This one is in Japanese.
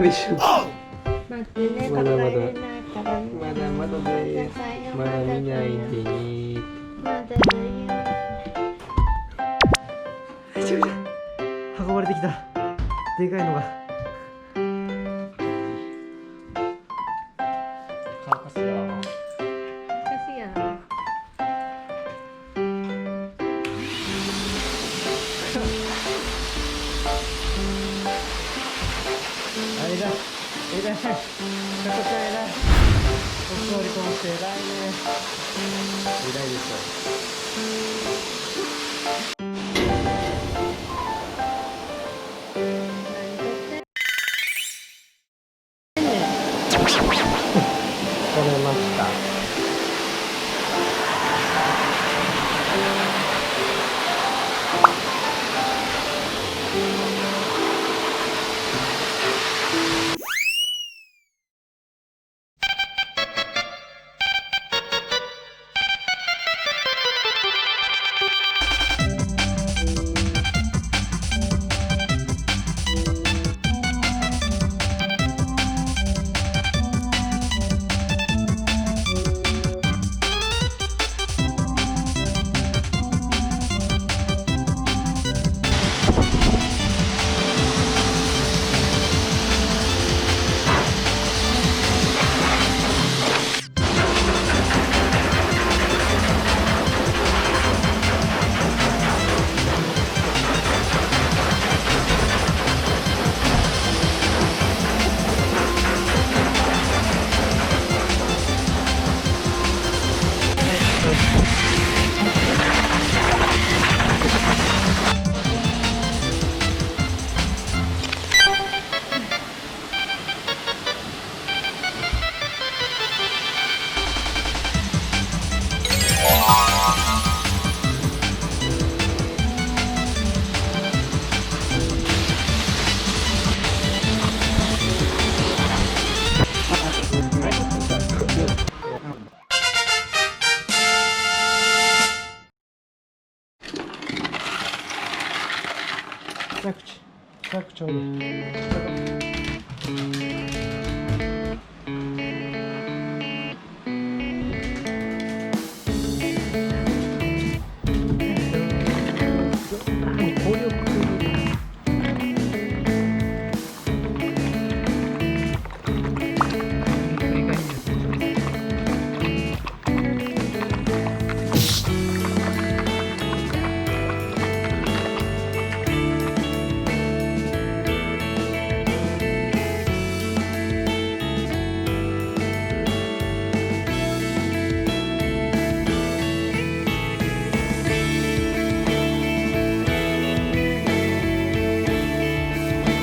よいしょ。待ってね、まだまだ抱えれないからね。まだまだです。まだ見ないでね。まだだよ。運ばれてきた。でかいのが。乾かすよ。難しいやん。あれだ。偉い。チャコちゃん偉い。お座り込まして偉いね。偉いでしょ。取れました。チャコちゃんね。